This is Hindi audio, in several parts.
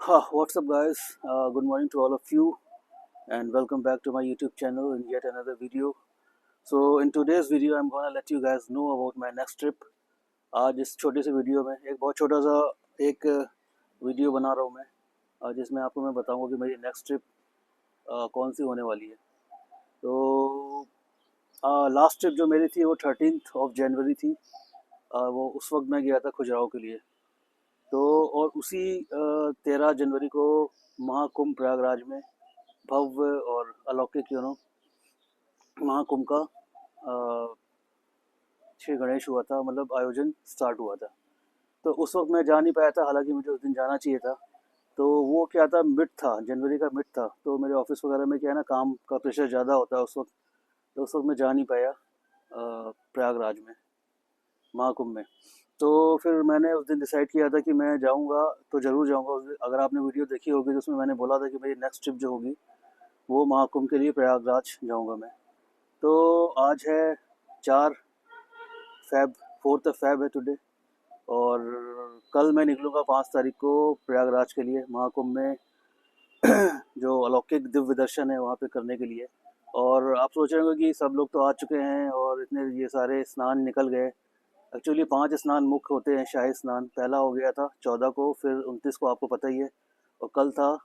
What's up, guys? Good morning to all of you, and welcome back to my YouTube channel in yet another video. So, in today's video, I'm gonna let you guys know about my next trip. आज इस छोटे से वीडियो में एक बहुत छोटा सा एक वीडियो बना रहा हूँ मैं, जिसमें आपको मैं बताऊँगा कि मेरी नेक्स्ट ट्रिप कौन सी होने वाली है। तो लास्ट ट्रिप जो मेरी थी वो 13th ऑफ जनवरी थी। वो उस वक्त मैं गया था खजुराहो के लिए। तो और उसी 13 जनवरी को महाकुंभ प्रयागराज में भव्य और अलौकिक महाकुंभ का श्री गणेश हुआ था, मतलब आयोजन स्टार्ट हुआ था। तो उस वक्त मैं जा नहीं पाया था, हालांकि मुझे उस दिन जाना चाहिए था। तो वो क्या था, मिड था, जनवरी का मिड था। तो मेरे ऑफिस वगैरह में क्या है ना, काम का प्रेशर ज़्यादा होता है उस वक्त। तो उस वक्त मैं जा नहीं पाया प्रयागराज में महाकुंभ में। तो फिर मैंने उस दिन डिसाइड किया था कि मैं जाऊंगा तो ज़रूर जाऊंगा उस दिन। अगर आपने वीडियो देखी होगी तो उसमें मैंने बोला था कि मेरी नेक्स्ट ट्रिप जो होगी वो महाकुंभ के लिए प्रयागराज जाऊंगा मैं। तो आज है 4 फेब, 4th फेब है टुडे। और कल मैं निकलूँगा 5 तारीख को प्रयागराज के लिए महाकुंभ में जो अलौकिक दिव्य दर्शन है वहाँ पे करने के लिए। और आप सोच रहे होंगे कि सब लोग तो आ चुके हैं और इतने ये सारे स्नान निकल गए। एक्चुअली 5 स्नान मुख्य होते हैं, शाही स्नान पहला हो गया था 14 को, फिर 29 को आपको पता ही है। और कल था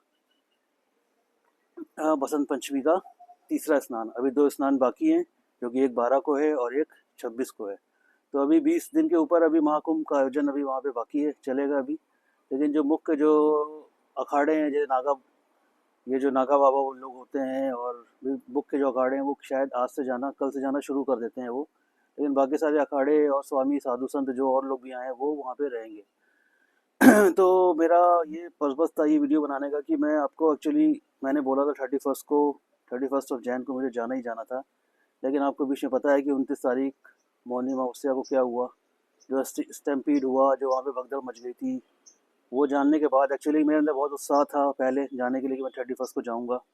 बसंत पंचमी का तीसरा स्नान। अभी 2 स्नान बाकी हैं, जो कि एक 12 को है और एक 26 को है। तो अभी 20 दिन के ऊपर अभी महाकुंभ का आयोजन अभी वहाँ पे बाकी है, चलेगा अभी। लेकिन जो मुख्य जो अखाड़े हैं, जैसे ये जो नागा बाबा वो लोग होते हैं, और भी मुख्य जो अखाड़े हैं वो शायद आज से जाना, कल से जाना शुरू कर देते हैं वो। लेकिन बाकी सारे अखाड़े और स्वामी साधु संत जो और लोग भी आए हैं वो वहाँ पे रहेंगे। तो मेरा ये पर्पस था ये वीडियो बनाने का कि मैं आपको एक्चुअली, मैंने बोला था 31 ऑफ जैन को मुझे जाना ही जाना था। लेकिन आपको बीच में पता है कि 29 तारीख मौनी अमावस्या को क्या हुआ, जो स्टैम्पीड हुआ, जो वहाँ पे भगदड़ मच गई थी। वो जानने के बाद एक्चुअली मेरे अंदर बहुत उत्साह था पहले जाने के लिए कि मैं 31 को जाऊँगा।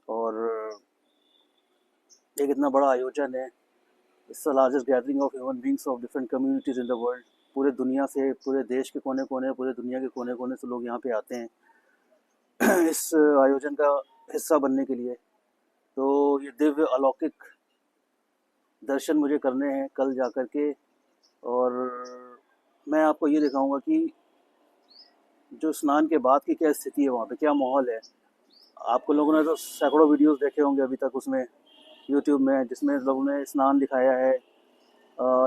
और एक इतना बड़ा आयोजन है, it's the largest gathering of human beings of different communities in the world. पूरे दुनिया से, पूरे देश के कोने कोने, पूरे दुनिया के कोने कोने से लोग यहाँ पे आते हैं इस आयोजन का हिस्सा बनने के लिए। तो ये दिव्य अलौकिक दर्शन मुझे करने हैं कल जा कर के। और मैं आपको ये दिखाऊंगा कि जो स्नान के बाद की क्या स्थिति है, वहाँ पे क्या माहौल है। आपको लोगों ने तो सैकड़ों वीडियोस देखे होंगे अभी तक उसमें, यूट्यूब में, जिसमें लोगों ने स्नान दिखाया है,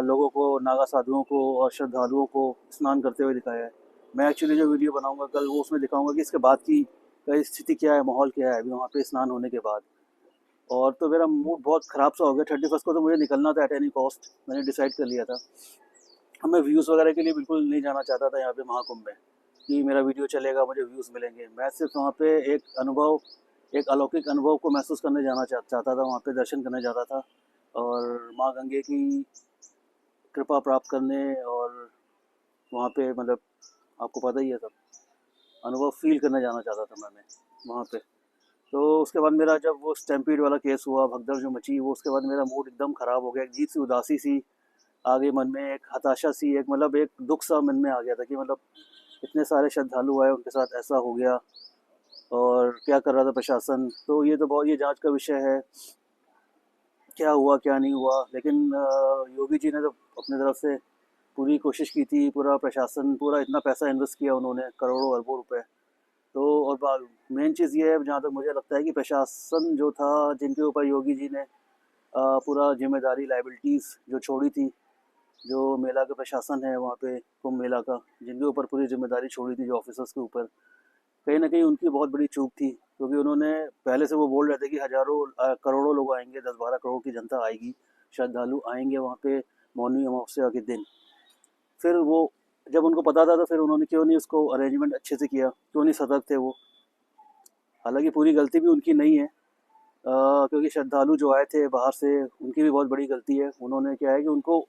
लोगों को, नागा साधुओं को और श्रद्धालुओं को स्नान करते हुए दिखाया है। मैं एक्चुअली जो वीडियो बनाऊंगा कल वो उसमें दिखाऊंगा कि इसके बाद की स्थिति क्या है, माहौल क्या है अभी वहाँ पे स्नान होने के बाद। और तो मेरा मूड बहुत ख़राब सा हो गया। 31 को तो मुझे निकलना था एट एनी कॉस्ट, मैंने डिसाइड कर लिया था। अब मैं व्यूज़ वगैरह के लिए बिल्कुल नहीं जाना चाहता था यहाँ पे महाकुंभ में, कि मेरा वीडियो चलेगा, मुझे व्यूज़ मिलेंगे। मैं सिर्फ वहाँ पे एक अनुभव, एक अलौकिक अनुभव को महसूस करने जाना चाहता था, वहाँ पे दर्शन करने जाता था और माँ गंगे की कृपा प्राप्त करने। और वहाँ पे मतलब आपको पता ही है सब, अनुभव फील करने जाना चाहता था मैं वहाँ पे। तो उसके बाद मेरा जब वो स्टैम्पीड वाला केस हुआ, भगदड़ जो मची, वो उसके बाद मेरा मूड एकदम ख़राब हो गया। एक अजीब सी उदासी सी आ गई मन में, एक हताशा सी, एक मतलब एक दुख सा मन में आ गया था कि मतलब इतने सारे श्रद्धालु आए, उनके साथ ऐसा हो गया और क्या कर रहा था प्रशासन। तो ये तो बहुत, ये जांच का विषय है, क्या हुआ क्या नहीं हुआ। लेकिन योगी जी ने तो अपनी तरफ से पूरी कोशिश की थी, पूरा प्रशासन, पूरा इतना पैसा इन्वेस्ट किया उन्होंने, करोड़ों अरबों रुपए। तो और मेन चीज़ ये है, जहाँ तक मुझे लगता है, कि प्रशासन जो था, जिनके ऊपर योगी जी ने पूरा जिम्मेदारी, लाइबिलिटीज़ जो छोड़ी थी, जो मेला का प्रशासन है वहाँ पे, कुंभ मेला का, जिनके ऊपर पूरी जिम्मेदारी छोड़ी थी, जो ऑफिसर्स के ऊपर, कहीं ना कहीं उनकी बहुत बड़ी चूक थी। क्योंकि उन्होंने पहले से वो बोल रहे थे कि हज़ारों करोड़ों लोग आएंगे, 10-12 करोड़ की जनता आएगी, श्रद्धालु आएंगे वहाँ पे मौनी अमावस्या के दिन। फिर वो जब उनको पता था तो फिर उन्होंने क्यों नहीं उसको अरेंजमेंट अच्छे से किया, क्यों नहीं सतर्क थे वो। हालांकि पूरी गलती भी उनकी नहीं है, क्योंकि श्रद्धालु जो आए थे बाहर से, उनकी भी बहुत बड़ी गलती है। उन्होंने क्या है कि उनको,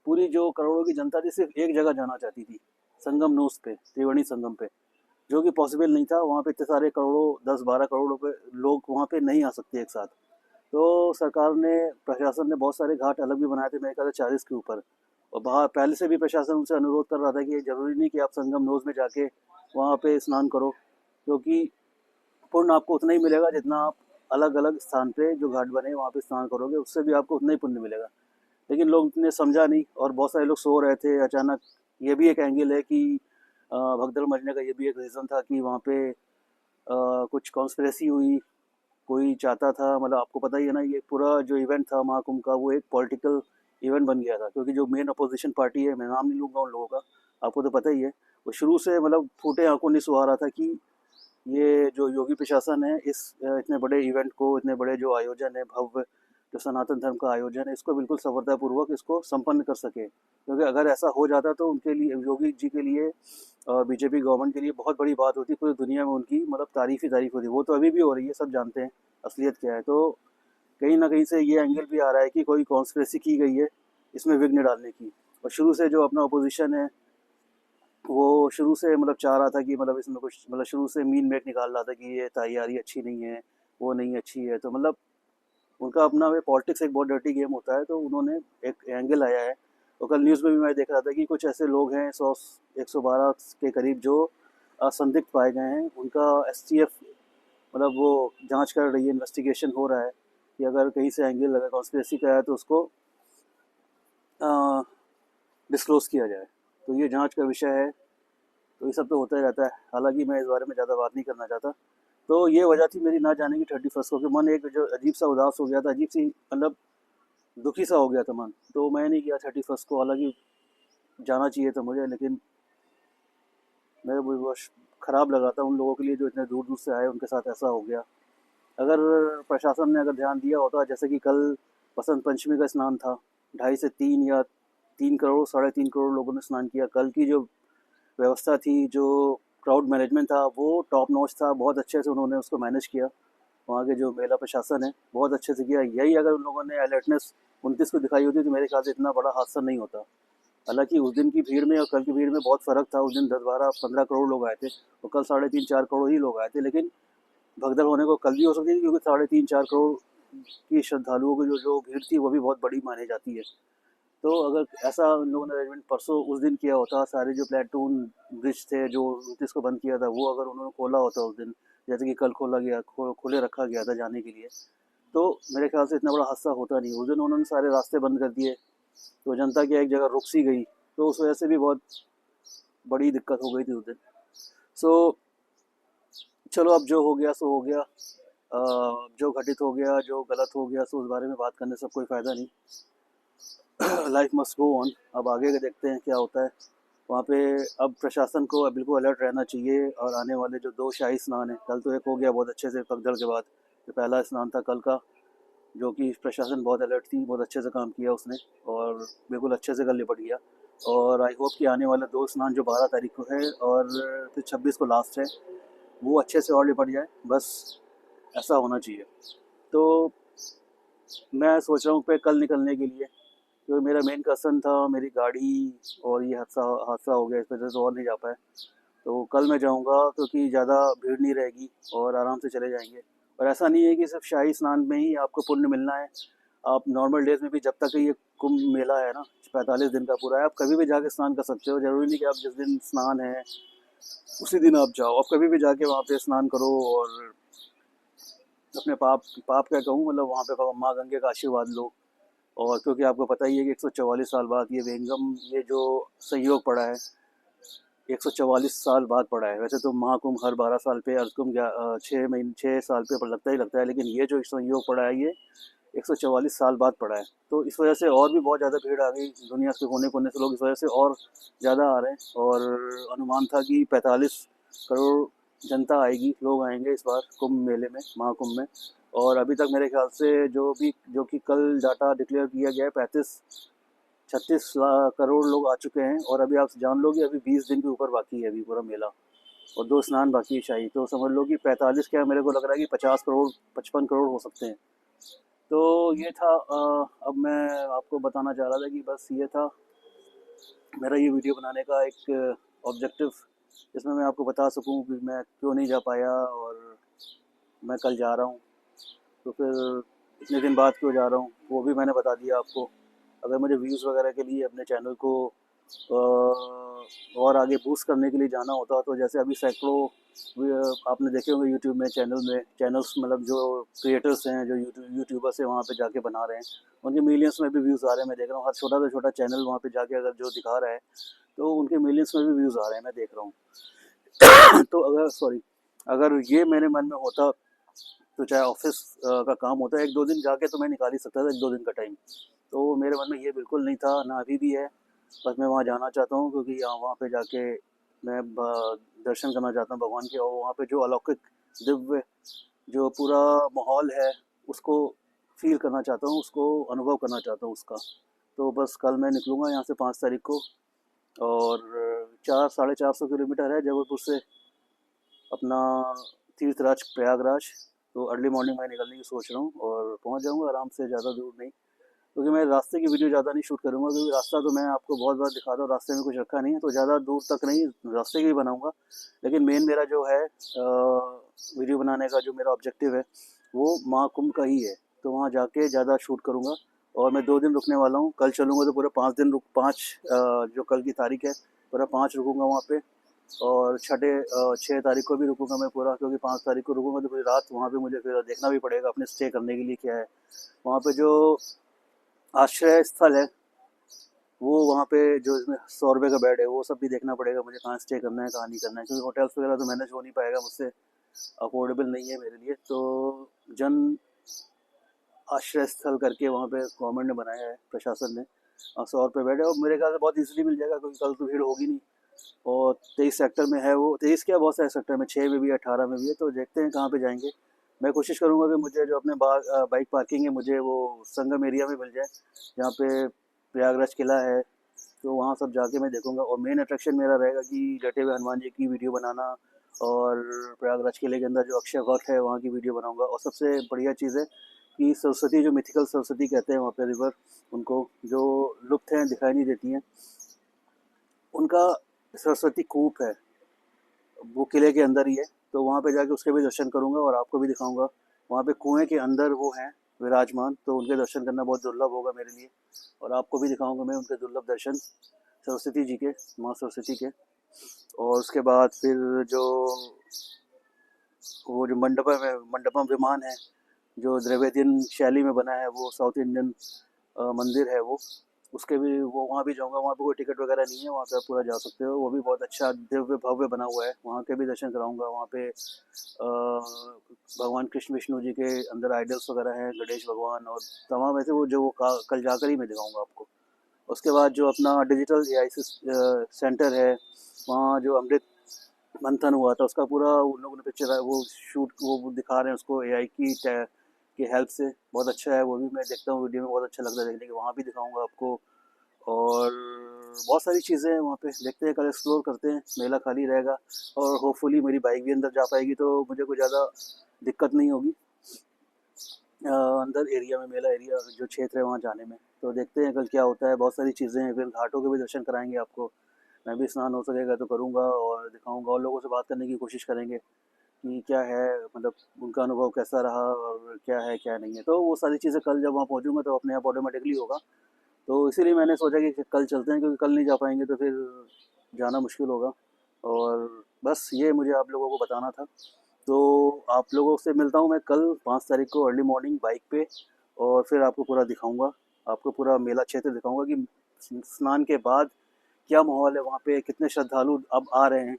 पूरी जो करोड़ों की जनता थी सिर्फ एक जगह जाना चाहती थी, संगम नोस पे, त्रिवेणी संगम पे, जो कि पॉसिबल नहीं था। वहाँ पे इतने सारे करोड़ों, 10-12 करोड़ रुपए लोग वहाँ पे नहीं आ सकते एक साथ। तो सरकार ने, प्रशासन ने बहुत सारे घाट अलग भी बनाए थे, मेरे ख्याल से 40 के ऊपर। और बाहर पहले से भी प्रशासन उनसे अनुरोध कर रहा था कि ये ज़रूरी नहीं कि आप संगम नोज में जाके वहाँ पे स्नान करो, क्योंकि पुण्य आपको उतना ही मिलेगा जितना आप अलग अलग स्थान पे जो घाट बने वहाँ पे स्नान करोगे, उससे भी आपको उतना ही पुण्य मिलेगा। लेकिन लोग ने समझा नहीं और बहुत सारे लोग सो रहे थे अचानक। ये भी एक एंगल है कि भगदड़ मचने का ये भी एक रीज़न था कि वहाँ पे कुछ कॉन्स्पिरेसी हुई। कोई चाहता था, मतलब आपको पता ही है ना, ये पूरा जो इवेंट था महाकुंभ का वो एक पॉलिटिकल इवेंट बन गया था, क्योंकि जो मेन अपोजिशन पार्टी है, मैं नाम नहीं लूँगा उन लोगों का, आपको तो पता ही है, वो शुरू से मतलब फूटे आंखों नहीं सुहा रहा था कि ये जो योगी प्रशासन है इस इतने बड़े इवेंट को, इतने बड़े जो आयोजन है भव्य, जो सनातन धर्म का आयोजन है, इसको बिल्कुल सफलतापूर्वक इसको संपन्न कर सके। क्योंकि अगर ऐसा हो जाता तो उनके लिए, योगी जी के लिए और बीजेपी गवर्नमेंट के लिए बहुत बड़ी बात होती, पूरी दुनिया में उनकी मतलब तारीफ ही तारीफ होती। वो तो अभी भी हो रही है, सब जानते हैं असलियत क्या है। तो कहीं ना कहीं से ये एंगल भी आ रहा है कि कोई कॉन्स्पिरेसी की गई है इसमें विघ्न डालने की। और शुरू से जो अपना अपोजिशन है वो शुरू से मतलब चाह रहा था कि मतलब इसमें कुछ, मतलब शुरू से मीन मेट निकाल रहा था कि ये तैयारी अच्छी नहीं है, वो नहीं अच्छी है। तो मतलब उनका अपना वे पॉलिटिक्स एक बहुत डर्टी गेम होता है, तो उन्होंने एक एंगल आया है। और कल न्यूज़ में भी मैं देख रहा था कि कुछ ऐसे लोग हैं 112 के करीब जो संदिग्ध पाए गए हैं। उनका एसटीएफ मतलब वो जांच कर रही है, इन्वेस्टिगेशन हो रहा है कि अगर कहीं से एंगल अगर कॉन्स्पिरेसी का है तो उसको डिस्क्लोज़ किया जाए। तो ये जांच का विषय है। तो ये सब तो होता ही रहता है। हालाँकि मैं इस बारे में ज़्यादा बात नहीं करना चाहता। तो ये वजह थी मेरी ना जाने की 31st को, कि मन एक जो अजीब-सा उदास हो गया था, अजीब-सी मतलब दुखी-सा हो गया था मन। तो मैं नहीं गया 31st को, हालाँकि जाना चाहिए था मुझे, लेकिन मेरे को बस खराब लगा था उन लोगों के लिए जो इतने दूर-दूर से आए, उनके साथ ऐसा हो गया। अगर प्रशासन ने अगर ध्यान दिया होता, जैसे कि कल बसंत पंचमी का स्नान था, 2.5 से 3 या 3 करोड़, साढ़े 3 करोड़ लोगों ने स्नान किया। कल की जो व्यवस्था थी, जो क्राउड मैनेजमेंट था, वो टॉप नॉच था। बहुत अच्छे से उन्होंने उसको मैनेज किया। वहाँ के जो मेला प्रशासन है, बहुत अच्छे से किया। यही अगर उन लोगों ने अलर्टनेस 29 को दिखाई होती तो मेरे ख्याल से इतना बड़ा हादसा नहीं होता। हालाँकि उस दिन की भीड़ में और कल की भीड़ में बहुत फ़र्क था। उस दिन 10, 12, 15 करोड़ लोग आए थे और कल साढ़े 3, 4 करोड़ ही लोग आए थे। लेकिन भगदड़ होने को कल भी हो सकती थी, क्योंकि साढ़े 3, 4 करोड़ की श्रद्धालुओं की जो जो भीड़ थी वो भी बहुत बड़ी मानी जाती है। तो अगर ऐसा उन लोगों ने अरेंजमेंट परसों उस दिन किया होता, सारे जो प्लेटून ब्रिज थे जो 29 को बंद किया था, वो अगर उन्होंने खोला होता उस दिन, जैसे कि कल खोला गया, खोले रखा गया था जाने के लिए, तो मेरे ख्याल से इतना बड़ा हादसा होता नहीं। उस दिन उन्होंने सारे रास्ते बंद कर दिए, तो जनता की एक जगह रुक सी गई, तो उस वजह से भी बहुत बड़ी दिक्कत हो गई थी उस दिन। सो चलो, अब जो हो गया सो हो गया। जो घटित हो गया, जो गलत हो गया, सो उस बारे में बात करने से कोई फ़ायदा नहीं। Life must go on. अब आगे का देखते हैं क्या होता है वहाँ पे। अब प्रशासन को अब बिल्कुल अलर्ट रहना चाहिए। और आने वाले जो 2 शाही स्नान है, कल तो एक हो गया बहुत अच्छे से पगडंड के बाद, जो पहला स्नान था कल का, जो कि प्रशासन बहुत अलर्ट थी, बहुत अच्छे से काम किया उसने और बिल्कुल अच्छे से कल निपट गया। और आई होप कि आने वाले 2 स्नान जो 12 तारीख को है और फिर 26 को लास्ट है, वो अच्छे से और निपट जाए, बस ऐसा होना चाहिए। तो मैं सोच रहा हूँ पे कल निकलने के लिए, क्योंकि मेरा मेन कंसर्न था मेरी गाड़ी, और ये हादसा हादसा हो गया, इस वजह से और नहीं जा पाए। तो कल मैं जाऊँगा, क्योंकि ज़्यादा भीड़ नहीं रहेगी और आराम से चले जाएंगे। और ऐसा नहीं है कि सिर्फ शाही स्नान में ही आपको पुण्य मिलना है। आप नॉर्मल डेज में भी, जब तक ये कुंभ मेला है ना, 45 दिन का पूरा है, आप कभी भी जाके स्नान कर सकते हो। ज़रूरी नहीं कि आप जिस दिन स्नान है उसी दिन आप जाओ। आप कभी भी जाके वहाँ पे स्नान करो और अपने पाप पाप क्या कहूँ, मतलब वहाँ पे माँ गंगे का आशीर्वाद लो। और क्योंकि आपको पता ही है कि 144 साल बाद ये वेंगम, ये जो संयोग पड़ा है, 144 साल बाद पड़ा है। वैसे तो महाकुंभ हर 12 साल पे, अर्धकुंभ 6 साल पे लगता ही लगता है, लेकिन ये जो संयोग पड़ा है ये 144 साल बाद पड़ा है। तो इस वजह से और भी बहुत ज़्यादा भीड़ आ गई, दुनिया के कोने कोने से लोग इस वजह से और ज़्यादा आ रहे हैं। और अनुमान था कि 45 करोड़ जनता आएगी, लोग आएंगे इस बार कुंभ मेले में, महाकुंभ में। और अभी तक मेरे ख्याल से जो कि कल डाटा डिक्लेयर किया गया है, 36 करोड़ लोग आ चुके हैं। और अभी आप जान लो कि अभी 20 दिन के ऊपर बाकी है अभी पूरा मेला, और 2 स्नान बाकी है शाही। तो समझ लो कि 45 क्या, मेरे को लग रहा है कि 50 करोड़, 55 करोड़ हो सकते हैं। तो ये था। अब मैं आपको बताना चाह रहा था कि बस ये था मेरा ये वीडियो बनाने का एक ऑब्जेक्टिव, जिसमें मैं आपको बता सकूं कि मैं क्यों नहीं जा पाया और मैं कल जा रहा हूं। तो फिर इतने दिन बाद क्यों जा रहा हूं, वो भी मैंने बता दिया आपको। अगर मुझे व्यूज़ वगैरह के लिए अपने चैनल को और आगे बूस्ट करने के लिए जाना होता, तो जैसे अभी सैकड़ों आपने देखे होंगे यूट्यूब में चैनल्स, मतलब जो क्रिएटर्स हैं, जो यूट्यूबर्स हैं, वहाँ पे जाके बना रहे हैं, उनके मिलियंस में भी व्यूज़ आ रहे हैं। मैं देख रहा हूँ हर छोटा से छोटा चैनल वहाँ पे जाके अगर जो दिखा रहा है तो उनके मिलियंस में भी व्यूज़ आ रहे हैं, मैं देख रहा हूँ। तो अगर ये मेरे मन में होता, तो चाहे ऑफिस का काम होता है, 1-2 दिन जाके तो मैं निकाल ही सकता था, 1-2 दिन का टाइम। तो मेरे मन में ये बिल्कुल नहीं था, ना अभी भी है। बस मैं वहाँ जाना चाहता हूँ, क्योंकि यहाँ वहाँ पे जाके मैं दर्शन करना चाहता हूँ भगवान के, और वहाँ पे जो अलौकिक दिव्य जो पूरा माहौल है उसको फील करना चाहता हूँ, उसको अनुभव करना चाहता हूँ उसका। तो बस कल मैं निकलूँगा यहाँ से 5 तारीख को, और 400-450 किलोमीटर है जबलपुर से अपना तीर्थराज प्रयागराज। तो अर्ली मॉर्निंग मैं निकलने की सोच रहा हूँ, और पहुँच जाऊँगा आराम से, ज़्यादा दूर नहीं। क्योंकि मैं रास्ते की वीडियो ज़्यादा नहीं शूट करूँगा, क्योंकि रास्ता तो मैं आपको बहुत बार दिखाता हूँ, रास्ते में कुछ रखा नहीं है, तो ज़्यादा दूर तक नहीं रास्ते की भी बनाऊँगा। लेकिन मेन मेरा जो है वीडियो बनाने का जो मेरा ऑब्जेक्टिव है वो महाकुंभ का ही है। तो वहाँ जाके ज़्यादा शूट करूँगा, और मैं 2 दिन रुकने वाला हूँ। कल चलूँगा तो पूरा 5 दिन जो कल की तारीख है, पूरा 5 रुकूँगा वहाँ पे। और 6 तारीख को भी रुकूँगा मैं पूरा, क्योंकि 5 तारीख को रुकूँगा तो पूरी रात वहाँ पे मुझे फिर देखना भी पड़ेगा अपने स्टे करने के लिए क्या है वहाँ पे। जो आश्रय स्थल है वो वहाँ पे, जो इसमें 100 रुपये का बेड है, वो सब भी देखना पड़ेगा मुझे, कहाँ स्टे करना है कहाँ नहीं करना है, क्योंकि होटल्स वगैरह तो मैनेज हो नहीं पाएगा मुझसे, अफोर्डेबल नहीं है मेरे लिए। तो जन आश्रय स्थल करके वहाँ पे गवर्नमेंट ने बनाया है, प्रशासन ने, 100 रुपये बेड है, और मेरे ख्याल से बहुत ईजिली मिल जाएगा, क्योंकि कल तो भीड़ होगी नहीं। और 23 सेक्टर में है वो, 23 क्या, बहुत सारे सेक्टर में, 6 में भी है, 18 में भी है। तो देखते हैं कहाँ पे जाएंगे। मैं कोशिश करूँगा कि मुझे जो अपने बाइक पार्किंग है, मुझे वो संगम एरिया में मिल जाए, जहाँ पे प्रयागराज किला है। तो वहाँ सब जाके मैं देखूँगा, और मेन अट्रैक्शन मेरा रहेगा कि डटे हुए हनुमान जी की वीडियो बनाना, और प्रयागराज किले के अंदर जो अक्षय वट है वहाँ की वीडियो बनाऊँगा। और सबसे बढ़िया चीज़ है कि सरस्वती, जो मिथिकल सरस्वती कहते हैं वहाँ पे रिवर, उनको जो लुप्त हैं, दिखाई नहीं देती हैं, उनका सरस्वती कूप है, वो किले के अंदर ही है। तो वहाँ पे जाके उसके भी दर्शन करूँगा, और आपको भी दिखाऊँगा। वहाँ पे कुएँ के अंदर वो हैं विराजमान, तो उनके दर्शन करना बहुत दुर्लभ होगा मेरे लिए, और आपको भी दिखाऊँगा मैं उनके दुर्लभ दर्शन, सरस्वती जी के, माँ सरस्वती के। और उसके बाद फिर जो वो जो मंडपम विमान है, जो द्रविडियन शैली में बना है, वो साउथ इंडियन मंदिर है वो, उसके भी वो वहाँ भी जाऊँगा। वहाँ पे कोई टिकट वगैरह नहीं है, वहाँ पे आप पूरा जा सकते हो। वो भी बहुत अच्छा दिव्य भव्य बना हुआ है, वहाँ के भी दर्शन कराऊँगा। वहाँ पे भगवान कृष्ण विष्णु जी के अंदर आइडल्स वगैरह हैं, गणेश भगवान और तमाम ऐसे, वो जो वो कल जाकर ही मैं दिखाऊँगा आपको। उसके बाद जो अपना डिजिटल एआई सेंटर है, वहाँ जो अमृत मंथन हुआ था उसका पूरा उन लोगों ने पिक्चर वो शूट वो दिखा रहे हैं उसको एआई की हेल्प से, बहुत अच्छा है। वो भी मैं देखता हूँ वीडियो में, बहुत अच्छा लगता है देखने के, वहाँ भी दिखाऊंगा आपको। और बहुत सारी चीज़ें हैं वहाँ पे, देखते हैं, कल एक्सप्लोर करते हैं, मेला खाली रहेगा, और होपफुली मेरी बाइक भी अंदर जा पाएगी, तो मुझे कोई ज़्यादा दिक्कत नहीं होगी अंदर एरिया में, मेला एरिया जो क्षेत्र है वहाँ जाने में। तो देखते हैं कल क्या होता है, बहुत सारी चीज़ें हैं, फिर घाटों के भी दर्शन कराएंगे आपको। मैं भी स्नान हो सकेगा तो करूँगा, और दिखाऊँगा, और लोगों से बात करने की कोशिश करेंगे कि क्या है, मतलब उनका अनुभव कैसा रहा, और क्या है क्या नहीं है। तो वो सारी चीज़ें कल जब वहाँ पहुँचूँगा तो अपने आप ऑटोमेटिकली होगा। तो इसीलिए मैंने सोचा कि कल चलते हैं, क्योंकि कल नहीं जा पाएंगे तो फिर जाना मुश्किल होगा। और बस ये मुझे आप लोगों को बताना था। तो आप लोगों से मिलता हूँ मैं कल 5 तारीख को अर्ली मॉर्निंग बाइक पे, और फिर आपको पूरा दिखाऊंगा, आपको पूरा मेला क्षेत्र दिखाऊंगा कि स्नान के बाद क्या माहौल है वहाँ पे, कितने श्रद्धालु अब आ रहे हैं।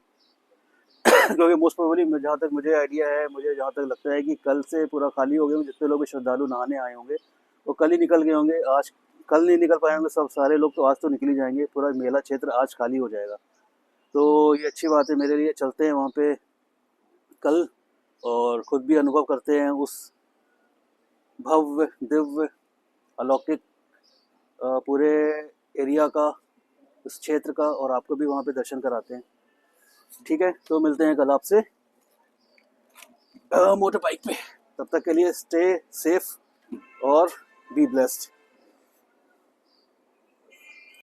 क्योंकि मोस्ट प्रोबेबली जहाँ तक मुझे आइडिया है, मुझे जहाँ तक लगता है कि कल से पूरा खाली हो गए होंगे, जितने लोग भी श्रद्धालु नहाने आए होंगे वो कल ही निकल गए होंगे। आज कल नहीं निकल पाए होंगे सब सारे लोग, तो आज तो निकल ही जाएंगे, पूरा मेला क्षेत्र आज खाली हो जाएगा। तो ये अच्छी बात है मेरे लिए, चलते हैं वहाँ पे कल, और खुद भी अनुभव करते हैं उस भव्य दिव्य अलौकिक पूरे एरिया का, उस क्षेत्र का, और आपको भी वहाँ पे दर्शन कराते हैं। ठीक है, तो मिलते हैं कल आपसे मोटर बाइक पे। तब तक के लिए स्टे सेफ और बी ब्लेस्ड।